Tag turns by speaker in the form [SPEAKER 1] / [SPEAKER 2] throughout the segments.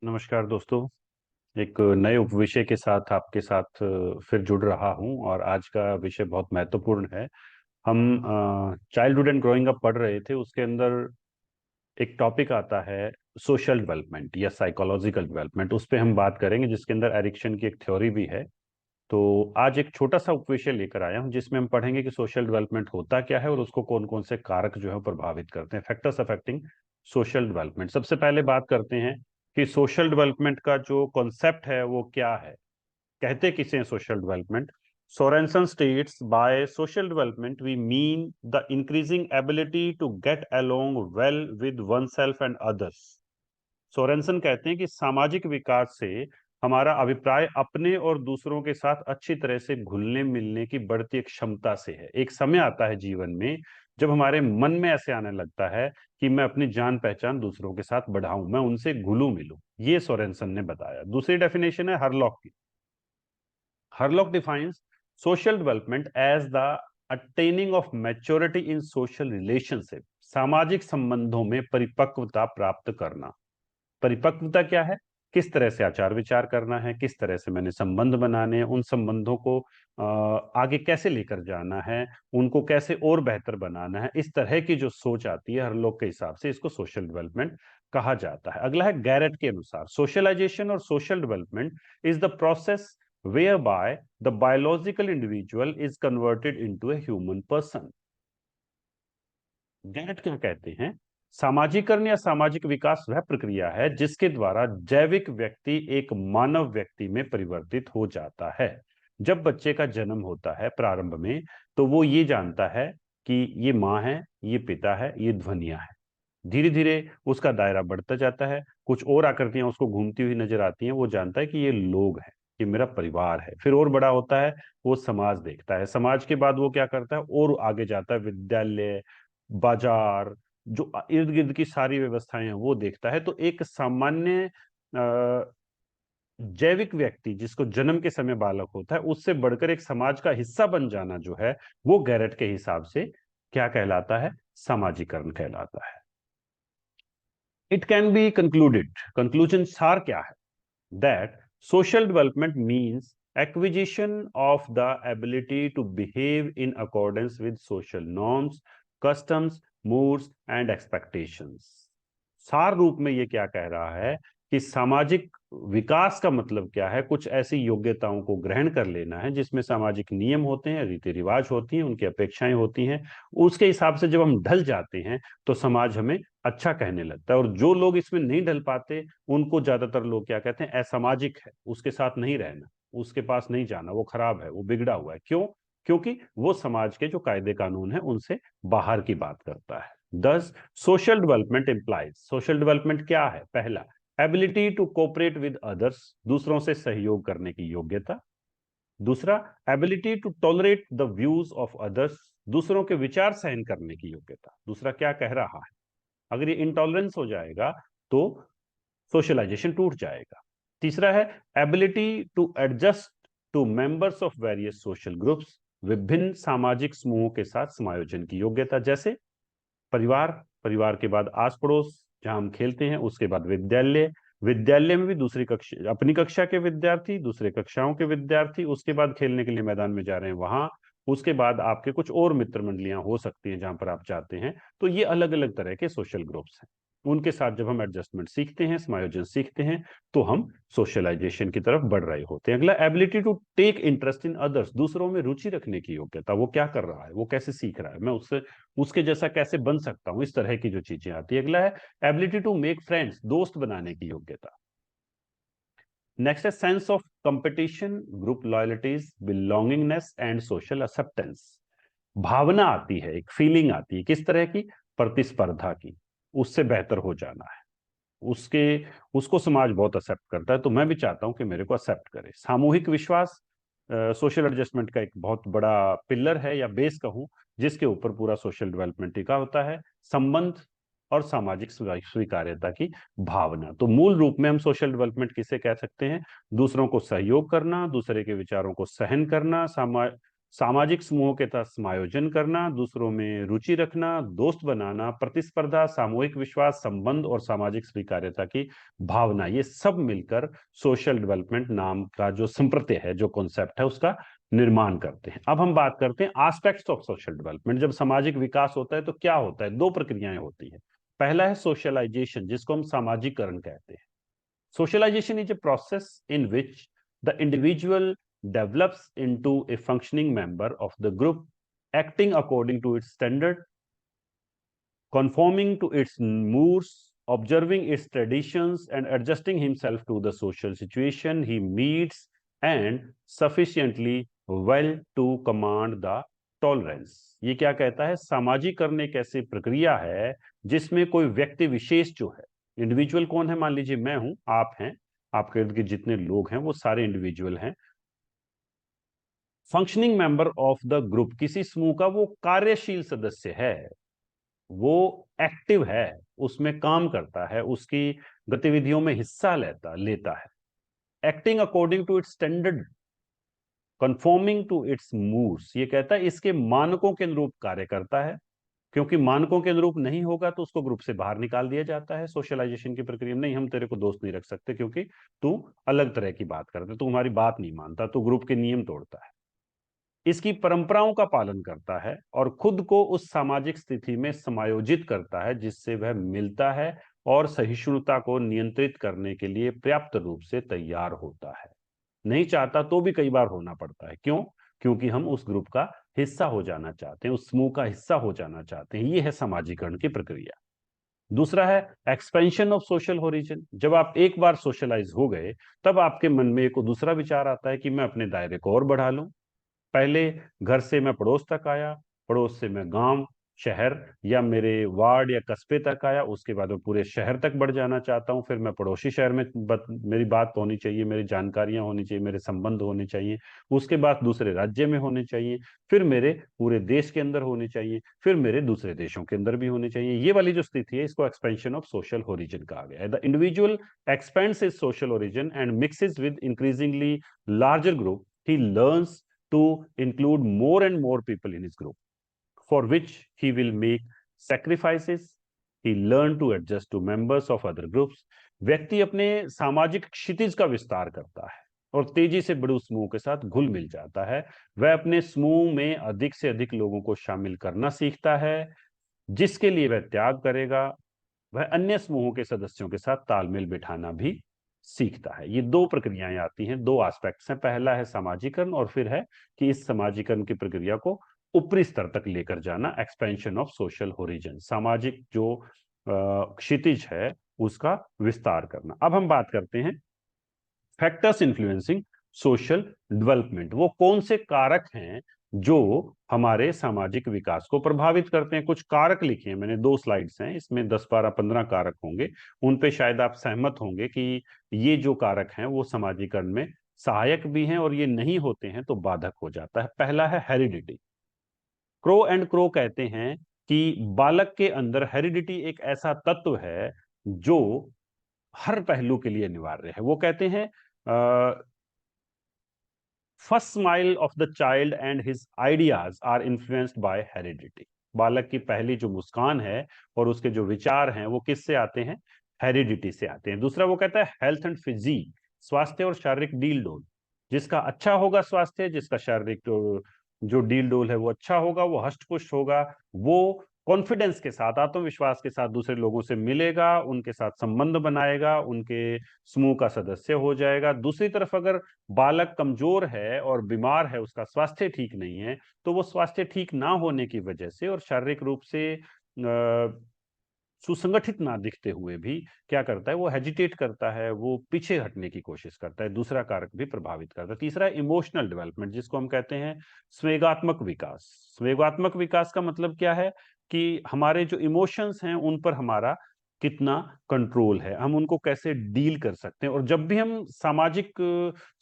[SPEAKER 1] नमस्कार दोस्तों। एक नए उपविषय के साथ आपके साथ फिर जुड़ रहा हूं और आज का विषय बहुत महत्वपूर्ण है। हम चाइल्डहुड एंड ग्रोइंग अप पढ़ रहे थे, उसके अंदर एक टॉपिक आता है सोशल डेवलपमेंट या साइकोलॉजिकल डेवलपमेंट। उस पे हम बात करेंगे, जिसके अंदर एरिक्सन की एक थ्योरी भी है। तो आज एक छोटा सा उपविषय लेकर आया हूं जिसमें हम पढ़ेंगे कि सोशल डेवलपमेंट होता क्या है और उसको कौन कौन से कारक जो है प्रभावित करते हैं, फैक्टर्स अफेक्टिंग सोशल डेवलपमेंट। सबसे पहले बात करते हैं कि सोशल डेवलपमेंट का जो कॉन्सेप्ट है वो क्या है, कहते किसे हैं social development. Sorenson states by social development we mean the increasing ability to get along well with oneself and others. Sorenson कहते हैं कि सामाजिक विकास से हमारा अभिप्राय अपने और दूसरों के साथ अच्छी तरह से घुलने मिलने की बढ़ती एक क्षमता से है। एक समय आता है जीवन में जब हमारे मन में ऐसे आने लगता है कि मैं अपनी जान पहचान दूसरों के साथ बढ़ाऊं, मैं उनसे घुलूं मिलूं। ये सोरेनसन ने बताया। दूसरी डेफिनेशन है हरलॉक की। Hurlock defines social development as the attaining of maturity in social relationship. सामाजिक संबंधों में परिपक्वता प्राप्त करना। परिपक्वता क्या है? किस तरह से आचार विचार करना है, किस तरह से मैंने संबंध बनाने हैं, उन संबंधों को आगे कैसे लेकर जाना है, उनको कैसे और बेहतर बनाना है। इस तरह की जो सोच आती है हर लोग के हिसाब से, इसको सोशल डेवलपमेंट कहा जाता है। अगला है गैरेट के अनुसार सोशलाइजेशन और social development is the process whereby the biological individual is converted into a human person। Garrett क्या कहते हैं? सामाजिकरण या सामाजिक विकास वह प्रक्रिया है जिसके द्वारा जैविक व्यक्ति एक मानव व्यक्ति में परिवर्तित हो जाता है। जब बच्चे का जन्म होता है प्रारंभ में, तो वो ये जानता है कि ये माँ है, ये पिता है, ये ध्वनियां है। धीरे धीरे उसका दायरा बढ़ता जाता है, कुछ और आकृतियां उसको घूमती हुई नजर आती हैं। वो जानता है कि ये लोग हैं, ये मेरा परिवार है। फिर और बड़ा होता है, वो समाज देखता है। समाज के बाद वो क्या करता है, और आगे जाता है, विद्यालय, बाजार, जो इर्द गिर्द की सारी व्यवस्थाएं हैं वो देखता है। तो एक सामान्य जैविक व्यक्ति जिसको जन्म के समय बालक होता है, उससे बढ़कर एक समाज का हिस्सा बन जाना जो है, वो गैरेट के हिसाब से क्या कहलाता है? सामाजिकरण कहलाता है। It can be concluded, conclusion सार क्या है? That social development means acquisition of the ability to behave in accordance with social norms, customs, moods and expectations। सार रूप में ये क्या कह रहा है कि सामाजिक विकास का मतलब क्या है? कुछ ऐसी योग्यताओं को ग्रहण कर लेना है जिसमें सामाजिक नियम होते हैं, रीति रिवाज होती हैं, उनकी अपेक्षाएं होती हैं। उसके हिसाब से जब हम ढल जाते हैं तो समाज हमें अच्छा कहने लगता है। और जो लोग इसमें नहीं ढल पाते, उनको ज्यादातर लोग क्या कहते हैं? असामाजिक है, उसके साथ नहीं रहना, उसके पास नहीं जाना, वो खराब है, वो बिगड़ा हुआ है। क्यों? क्योंकि वो समाज के जो कायदे कानून है उनसे बाहर की बात करता है। Thus social development implies, social development क्या है? पहला, ability to cooperate with others, दूसरों से सहयोग करने की योग्यता। दूसरा, ability to tolerate the views of others, दूसरों के विचार सहन करने की योग्यता। दूसरा क्या कह रहा है? अगर ये इंटॉलरेंस हो जाएगा तो सोशलाइजेशन टूट जाएगा। तीसरा है ability to adjust to members of various social groups, विभिन्न सामाजिक समूहों के साथ समायोजन की योग्यता। जैसे परिवार, परिवार के बाद आस पड़ोस जहां हम खेलते हैं, उसके बाद विद्यालय, विद्यालय में भी दूसरी कक्षा, अपनी कक्षा के विद्यार्थी, दूसरे कक्षाओं के विद्यार्थी, उसके बाद खेलने के लिए मैदान में जा रहे हैं वहां, उसके बाद आपके कुछ और मित्र मंडलियां हो सकती हैं जहां पर आप जाते हैं। तो ये अलग अलग तरह के सोशल ग्रुप्स हैं। उनके साथ जब हम एडजस्टमेंट सीखते हैं, समायोजन सीखते हैं, तो हम सोशलाइजेशन की तरफ बढ़ रहे होते हैं। अगला, ability to take interest in others, दूसरों में रुचि रखने की योग्यता। वो क्या कर रहा है, वो कैसे सीख रहा है, मैं उससे उसके जैसा कैसे बन सकता हूं, इस तरह की जो चीजें आती है। अगला है एबिलिटी टू मेक फ्रेंड्स, दोस्त बनाने की योग्यता। नेक्स्ट है sense of competition, group loyalties, belongingness and social acceptance. भावना आती है, एक फीलिंग आती है, किस तरह की? प्रतिस्पर्धा की, उससे बेहतर हो जाना है। उसके उसको समाज बहुत एक्सेप्ट करता है, तो मैं भी चाहता हूं कि मेरे को एक्सेप्ट करे। सामूहिक विश्वास सोशल एडजस्टमेंट का एक बहुत बड़ा पिलर है या बेस कहूं, जिसके ऊपर पूरा सोशल डेवलपमेंट टिका होता है। संबंध और सामाजिक स्वीकार्यता की भावना। तो मूल रूप में हम सोशल डेवलपमेंट किसे कह सकते हैं? दूसरों को सहयोग करना, दूसरे के विचारों को सहन करना, सामाजिक समूहों के तहत समायोजन करना, दूसरों में रुचि रखना, दोस्त बनाना, प्रतिस्पर्धा, सामूहिक विश्वास, संबंध और सामाजिक स्वीकार्यता की भावना, ये सब मिलकर सोशल डेवलपमेंट नाम का जो संप्रत्यय है, जो कॉन्सेप्ट है, उसका निर्माण करते हैं। अब हम बात करते हैं एस्पेक्ट्स ऑफ सोशल डेवलपमेंट। जब सामाजिक विकास होता है तो क्या होता है? दो प्रक्रियाएं होती है। पहला है सोशलाइजेशन, जिसको हम सामाजिकरण कहते हैं। Socialization is a process in which the individual develops into a functioning member of the group, acting according to its standard, conforming to its moods, observing its traditions, and adjusting himself to the social situation he meets, and sufficiently well to command the tolerance। ये क्या कहता है? सामाजिकरण एक ऐसी प्रक्रिया है जिसमें कोई व्यक्ति विशेष जो है, इंडिविजुअल कौन है? मान लीजिए मैं हूं, आप हैं, आपके इर्द गिर्द जितने लोग हैं वो सारे इंडिविजुअल हैं। Functioning member of the group, किसी समूह का वो कार्यशील सदस्य है, वो एक्टिव है, उसमें काम करता है, उसकी गतिविधियों में हिस्सा लेता है। Acting according to its standard, conforming to its moods, ये कहता है इसके मानकों के अनुरूप कार्य करता है, क्योंकि मानकों के अनुरूप नहीं होगा तो उसको ग्रुप से बाहर निकाल दिया जाता है। सोशलाइजेशन की प्रक्रिया में नहीं, हम तेरे को दोस्त नहीं रख सकते क्योंकि तू अलग तरह की बात करता है, तू हमारी बात नहीं मानता, तू ग्रुप के नियम तोड़ता है। इसकी परंपराओं का पालन करता है और खुद को उस सामाजिक स्थिति में समायोजित करता है जिससे वह मिलता है और सहिष्णुता को नियंत्रित करने के लिए पर्याप्त रूप से तैयार होता है। नहीं चाहता तो भी कई बार होना पड़ता है। क्यों? क्योंकि हम उस ग्रुप का हिस्सा हो जाना चाहते हैं, उस समूह का हिस्सा हो जाना चाहते हैं। ये है समाजीकरण की प्रक्रिया। दूसरा है एक्सपेंशन ऑफ सोशल ओरिजिन। जब आप एक बार सोशलाइज हो गए तब आपके मन में एक दूसरा विचार आता है कि मैं अपने दायरे को और बढ़ा लूं। पहले घर से मैं पड़ोस तक आया, पड़ोस से मैं गांव, शहर या मेरे वार्ड या कस्बे तक आया, उसके बाद मैं पूरे शहर तक बढ़ जाना चाहता हूं। फिर मैं पड़ोसी शहर में मेरी बात होनी चाहिए, मेरी जानकारियां होनी चाहिए, मेरे संबंध होने चाहिए। उसके बाद दूसरे राज्य में होने चाहिए, फिर मेरे पूरे देश के अंदर होने चाहिए, फिर मेरे दूसरे देशों के अंदर भी होने चाहिए। ये वाली जो स्थिति है इसको एक्सपेंशन ऑफ सोशल ओरिजिन कहा गया है। The individual expends his social origin and mixes with increasingly larger group. He learns to include more and more people in his group, for which he will make sacrifices. He learn to adjust to members of other groups. व्यक्ति अपने सामाजिक क्षितिज का विस्तार करता है और तेजी से बड़े समूह के साथ घुल मिल जाता है। वह अपने समूह में अधिक से अधिक लोगों को शामिल करना सीखता है, जिसके लिए वह त्याग करेगा। वह अन्य समूहों के सदस्यों के साथ तालमेल बिठाना भी सीखता है। ये दो प्रक्रियाएं आती हैं, दो एस्पेक्ट्स हैं। पहला है सामाजिकरण और फिर है कि इस सामाजिकरण की प्रक्रिया को ऊपरी स्तर तक लेकर जाना, एक्सपेंशन ऑफ सोशल ओरिजिन, सामाजिक जो क्षितिज है उसका विस्तार करना। अब हम बात करते हैं फैक्टर्स इन्फ्लुएंसिंग सोशल डेवलपमेंट। वो कौन से कारक हैं जो हमारे सामाजिक विकास को प्रभावित करते हैं? कुछ कारक लिखे हैं मैंने, 2 स्लाइड्स हैं, इसमें 10 12 15 कारक होंगे। उन पे शायद आप सहमत होंगे कि ये जो कारक हैं वो सामाजिकरण में सहायक भी हैं और ये नहीं होते हैं तो बाधक हो जाता है। पहला है हेरिडिटी। क्रो एंड क्रो कहते हैं कि बालक के अंदर हेरिडिटी एक ऐसा तत्व है जो हर पहलू के लिए अनिवार्य है। वो कहते हैं first smile of the child and his ideas are influenced by heredity. बालक की पहली जो मुस्कान है और उसके जो विचार हैं वो किससे आते हैं? हेरिडिटी से आते हैं। दूसरा वो कहता है हेल्थ एंड फिजिक, स्वास्थ्य और शारीरिक डील डोल। जिसका अच्छा होगा स्वास्थ्य, जिसका शारीरिक जो डील डोल है वो अच्छा होगा, वो हष्ट पुष्ट होगा, वो कॉन्फिडेंस के साथ, आत्मविश्वास के साथ दूसरे लोगों से मिलेगा, उनके साथ संबंध बनाएगा, उनके समूह का सदस्य हो जाएगा। दूसरी तरफ अगर बालक कमजोर है और बीमार है, उसका स्वास्थ्य ठीक नहीं है, तो वो स्वास्थ्य ठीक ना होने की वजह से और शारीरिक रूप से सुसंगठित ना दिखते हुए भी क्या करता है? वो हेजिटेट करता है, वो पीछे हटने की कोशिश करता है। दूसरा कारक भी प्रभावित करता है। तीसरा इमोशनल डेवलपमेंट, जिसको हम कहते हैं संवेगात्मक विकास। संवेगात्मक विकास का मतलब क्या है? कि हमारे जो इमोशंस हैं उन पर हमारा कितना कंट्रोल है, हम उनको कैसे डील कर सकते हैं। और जब भी हम सामाजिक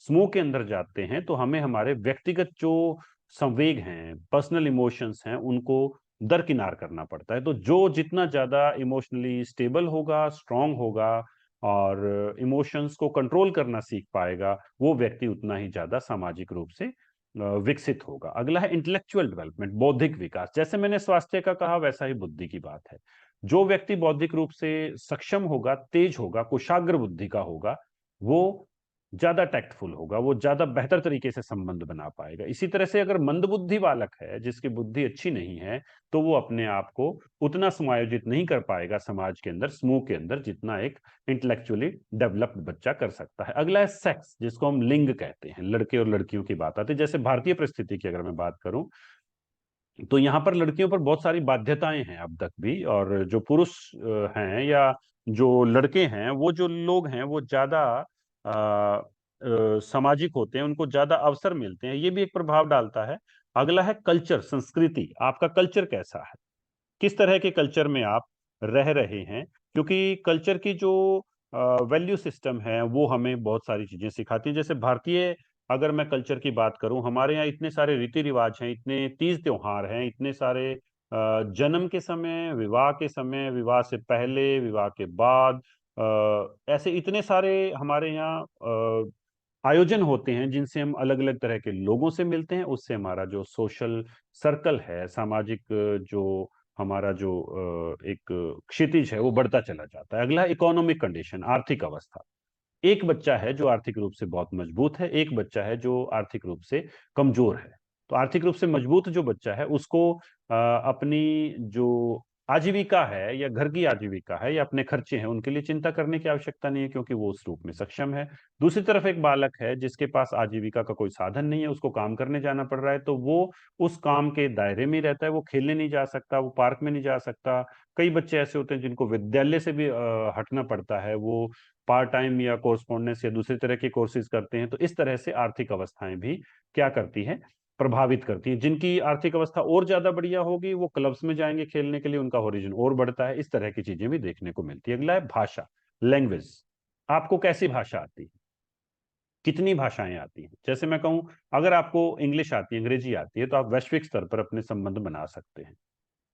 [SPEAKER 1] समूह के अंदर जाते हैं तो हमें हमारे व्यक्तिगत जो संवेग हैं, पर्सनल इमोशंस हैं, उनको दरकिनार करना पड़ता है। तो जो जितना ज्यादा इमोशनली स्टेबल होगा, स्ट्रांग होगा और इमोशंस को कंट्रोल करना सीख पाएगा, वो व्यक्ति उतना ही ज्यादा सामाजिक रूप से विकसित होगा। अगला है इंटेलेक्चुअल डेवलपमेंट, बौद्धिक विकास। जैसे मैंने स्वास्थ्य का कहा, वैसा ही बुद्धि की बात है। जो व्यक्ति बौद्धिक रूप से सक्षम होगा, तेज होगा, कुशाग्र बुद्धि का होगा, वो ज्यादा टैक्टफुल होगा, वो ज्यादा बेहतर तरीके से संबंध बना पाएगा। इसी तरह से अगर मंदबुद्धि बालक है, जिसकी बुद्धि अच्छी नहीं है, तो वो अपने आप को उतना समायोजित नहीं कर पाएगा समाज के अंदर, समूह के अंदर, जितना एक इंटेलेक्चुअली डेवलप्ड बच्चा कर सकता है। अगला है सेक्स, जिसको हम लिंग कहते हैं। लड़के और लड़कियों की बात आती है। जैसे भारतीय परिस्थिति की अगर मैं बात करूं, तो यहाँ पर लड़कियों पर बहुत सारी बाध्यताएं हैं अब तक भी, और जो पुरुष हैं या जो लड़के हैं, वो जो लोग हैं, वो ज्यादा सामाजिक होते हैं, उनको ज्यादा अवसर मिलते हैं, ये भी एक प्रभाव डालता है। अगला है कल्चर, संस्कृति। आपका कल्चर कैसा है, किस तरह के कल्चर में आप रह रहे हैं, क्योंकि कल्चर की जो वैल्यू सिस्टम है वो हमें बहुत सारी चीजें सिखाती है। जैसे भारतीय, अगर मैं कल्चर की बात करूं, हमारे यहाँ इतने सारे रीति रिवाज हैं, इतने तीज त्योहार हैं, इतने सारे जन्म के समय, विवाह के समय, विवाह से पहले, विवाह के बाद, ऐसे इतने सारे हमारे यहाँ आयोजन होते हैं, जिनसे हम अलग अलग तरह के लोगों से मिलते हैं। उससे हमारा जो सोशल सर्कल है, सामाजिक जो हमारा जो एक क्षितिज है, वो बढ़ता चला जाता है। अगला है इकोनॉमिक कंडीशन, आर्थिक अवस्था। एक बच्चा है जो आर्थिक रूप से बहुत मजबूत है, एक बच्चा है जो आर्थिक रूप से कमजोर है। तो आर्थिक रूप से मजबूत जो बच्चा है, उसको अपनी जो आजीविका है, या घर की आजीविका है, या अपने खर्चे हैं, उनके लिए चिंता करने की आवश्यकता नहीं है, क्योंकि वो उस रूप में सक्षम है। दूसरी तरफ एक बालक है जिसके पास आजीविका का कोई साधन नहीं है, उसको काम करने जाना पड़ रहा है, तो वो उस काम के दायरे में रहता है, वो खेलने नहीं जा सकता, वो पार्क में नहीं जा सकता। कई बच्चे ऐसे होते हैं जिनको विद्यालय से भी हटना पड़ता है, वो पार्ट टाइम या कोर्सपोंडेंस या दूसरे तरह के कोर्सेज करते हैं। तो इस तरह से आर्थिक अवस्थाएं भी क्या करती हैं, प्रभावित करती हैं। जिनकी आर्थिक अवस्था और ज्यादा बढ़िया होगी, वो क्लब्स में जाएंगे खेलने के लिए, उनका होरिजन और बढ़ता है। इस तरह की चीजें भी देखने को मिलती है। अगला है भाषा, लैंग्वेज। आपको कैसी भाषा आती है, कितनी भाषाएं आती हैं। जैसे मैं कहूं, अगर आपको इंग्लिश आती है, अंग्रेजी आती है, तो आप वैश्विक स्तर पर अपने संबंध बना सकते हैं।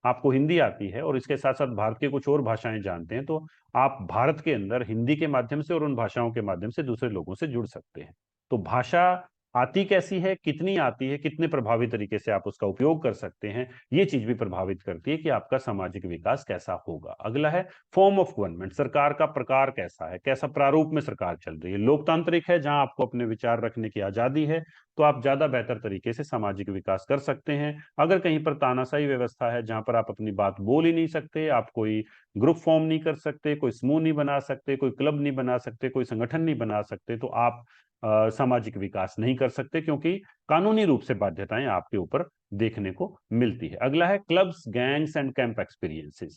[SPEAKER 1] आपको हिंदी आती है और इसके साथ साथ भारत के कुछ और भाषाएं जानते हैं, तो आप भारत के अंदर हिंदी के माध्यम से और उन भाषाओं के माध्यम से दूसरे लोगों से जुड़ सकते हैं। तो भाषा आती कैसी है, कितनी आती है, कितने प्रभावी तरीके से आप उसका उपयोग कर सकते हैं, ये चीज भी प्रभावित करती है कि आपका सामाजिक विकास कैसा होगा। अगला है फॉर्म ऑफ गवर्नमेंट, सरकार का प्रकार कैसा है, कैसा प्रारूप में सरकार चल रही है। लोकतांत्रिक है, जहां आपको अपने विचार रखने की आजादी है, तो आप ज्यादा बेहतर तरीके से सामाजिक विकास कर सकते हैं। अगर कहीं पर तानाशाही व्यवस्था है, जहां पर आप अपनी बात बोल ही नहीं सकते, आप कोई ग्रुप फॉर्म नहीं कर सकते, कोई समूह नहीं बना सकते, कोई क्लब नहीं बना सकते, कोई संगठन नहीं बना सकते, तो आप सामाजिक विकास नहीं कर सकते, क्योंकि कानूनी रूप से बाध्यताएं आपके ऊपर देखने को मिलती है। अगला है clubs, gangs and camp experiences.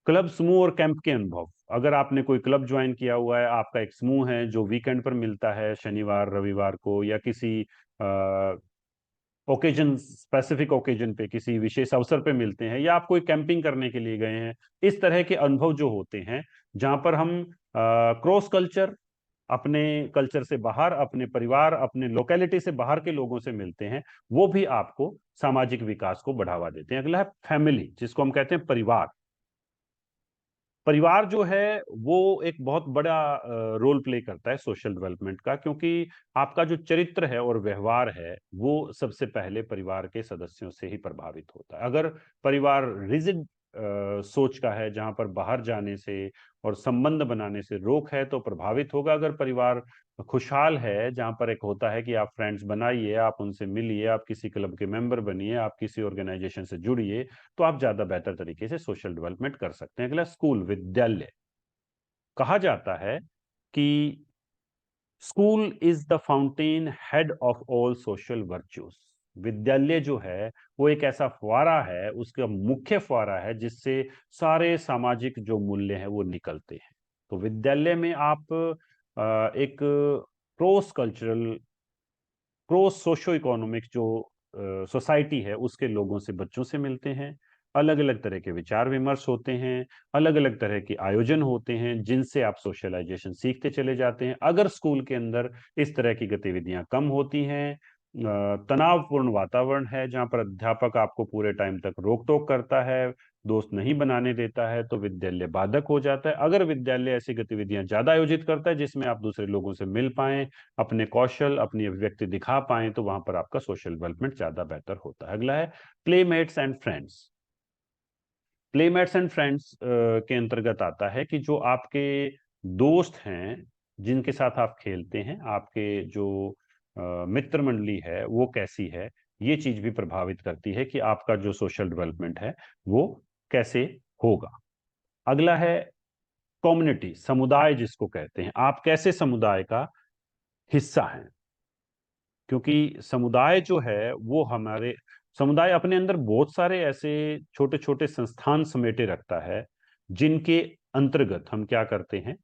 [SPEAKER 1] Club, समूह और कैंप के अनुभव। अगर आपने कोई क्लब ज्वाइन किया हुआ है, आपका एक समूह है जो वीकेंड पर मिलता है, शनिवार रविवार को, या किसी ओकेजन, स्पेसिफिक ओकेजन पे, किसी विशेष अवसर पे मिलते हैं, या आप कोई कैंपिंग करने के लिए गए हैं, इस तरह के अनुभव जो होते हैं, जहां पर हम क्रॉस कल्चर, अपने कल्चर से बाहर, अपने परिवार, अपने लोकेलिटी से बाहर के लोगों से मिलते हैं, वो भी आपको सामाजिक विकास को बढ़ावा देते हैं। अगला है फैमिली, जिसको हम कहते हैं परिवार। परिवार जो है वो एक बहुत बड़ा रोल प्ले करता है सोशल डेवलपमेंट का, क्योंकि आपका जो चरित्र है और व्यवहार है, वो सबसे पहले परिवार के सदस्यों से ही प्रभावित होता है। अगर परिवार रिजिड सोच का है, जहां पर बाहर जाने से और संबंध बनाने से रोक है, तो प्रभावित होगा। अगर परिवार खुशहाल है, जहां पर एक होता है कि आप फ्रेंड्स बनाइए, आप उनसे मिलिए, आप किसी क्लब के मेंबर बनिए, आप किसी ऑर्गेनाइजेशन से जुड़िए, तो आप ज्यादा बेहतर तरीके से सोशल डेवलपमेंट कर सकते हैं। अगला स्कूल, विद्यालय। कहा जाता है कि school is the fountain head of all social virtues. विद्यालय जो है वो एक ऐसा फुवारा है, उसका मुख्य फुवारा है, जिससे सारे सामाजिक जो मूल्य हैं वो निकलते हैं। तो विद्यालय में आप एक cross cultural, cross socio economic जो सोसाइटी है, उसके लोगों से, बच्चों से मिलते हैं। अलग अलग तरह के विचार विमर्श होते हैं, अलग अलग तरह के आयोजन होते हैं, जिनसे आप सोशलाइजेशन सीखते चले जाते हैं। अगर स्कूल के अंदर इस तरह की गतिविधियां कम होती हैं, तनावपूर्ण वातावरण है, जहां पर अध्यापक आपको पूरे टाइम तक रोक टोक करता है, दोस्त नहीं बनाने देता है तो विद्यालय बाधक हो जाता है। अगर विद्यालय ऐसी गतिविधियां ज्यादा आयोजित करता है जिसमें आप दूसरे लोगों से मिल पाएं, अपने कौशल, अपनी अभिव्यक्ति दिखा पाएं, तो वहां पर आपका सोशल डेवलपमेंट ज्यादा बेहतर होता है। अगला है playmates and friends. Playmates and friends के अंतर्गत आता है कि जो आपके दोस्त हैं, जिनके साथ आप खेलते हैं, आपके जो मित्र मंडली है वो कैसी है, ये चीज भी प्रभावित करती है कि आपका जो सोशल डेवलपमेंट है वो कैसे होगा। अगला है कम्युनिटी, समुदाय जिसको कहते हैं, आप कैसे समुदाय का हिस्सा हैं। क्योंकि समुदाय जो है वो हमारे, समुदाय अपने अंदर बहुत सारे ऐसे छोटे छोटे संस्थान समेटे रखता है जिनके अंतर्गत हम क्या करते हैं,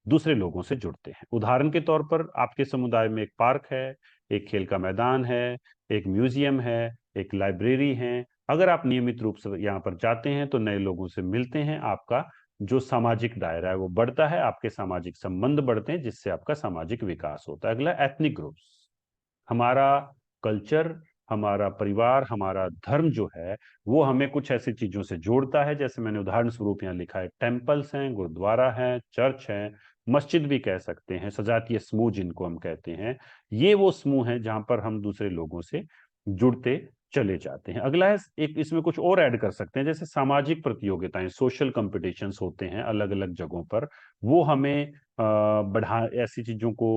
[SPEAKER 1] दूसरे लोगों से जुड़ते हैं। उदाहरण के तौर पर आपके समुदाय में एक पार्क है, एक खेल का मैदान है, एक म्यूजियम है, एक लाइब्रेरी है। अगर आप नियमित रूप से यहाँ पर जाते हैं तो नए लोगों से मिलते हैं, आपका जो सामाजिक दायरा है वो बढ़ता है, आपके सामाजिक संबंध बढ़ते हैं, जिससे आपका सामाजिक विकास होता है। अगला एथनिक ग्रुप्स, हमारा कल्चर, हमारा परिवार, हमारा धर्म जो है वो हमें कुछ ऐसी चीजों से जोड़ता है। जैसे मैंने उदाहरण स्वरूप यहाँ लिखा है, टेम्पल्स हैं, गुरुद्वारा है, चर्च है, मस्जिद भी कह सकते हैं, सजातीय समूह जिनको हम कहते हैं। ये वो समूह हैं जहां पर हम दूसरे लोगों से जुड़ते चले जाते हैं। अगला है, एक इसमें कुछ और ऐड कर सकते हैं, जैसे सामाजिक प्रतियोगिताएं, सोशल कॉम्पिटिशन्स होते हैं अलग अलग जगहों पर, वो हमें बढ़ा ऐसी चीजों को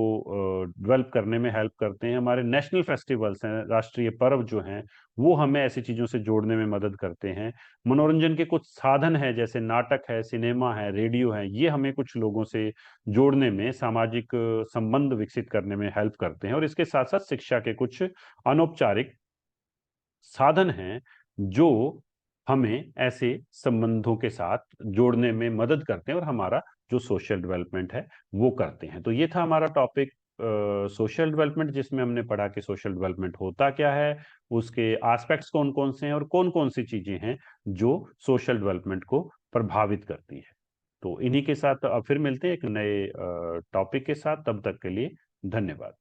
[SPEAKER 1] डेवलप करने में हेल्प करते हैं। हमारे नेशनल फेस्टिवल्स हैं, राष्ट्रीय पर्व जो हैं, वो हमें ऐसी चीजों से जोड़ने में मदद करते हैं। मनोरंजन के कुछ साधन हैं, जैसे नाटक है, सिनेमा है, रेडियो है, ये हमें कुछ लोगों से जोड़ने में, सामाजिक संबंध विकसित करने में हेल्प करते हैं। और इसके साथ साथ शिक्षा के कुछ अनौपचारिक साधन हैं जो हमें ऐसे संबंधों के साथ जोड़ने में मदद करते हैं और हमारा जो सोशल डेवलपमेंट है वो करते हैं। तो ये था हमारा टॉपिक सोशल डेवलपमेंट, जिसमें हमने पढ़ा कि सोशल डेवलपमेंट होता क्या है, उसके एस्पेक्ट्स कौन कौन से हैं और कौन कौन सी चीजें हैं जो सोशल डेवलपमेंट को प्रभावित करती है। तो इन्हीं के साथ अब फिर मिलते हैं एक नए टॉपिक के साथ। तब तक के लिए धन्यवाद।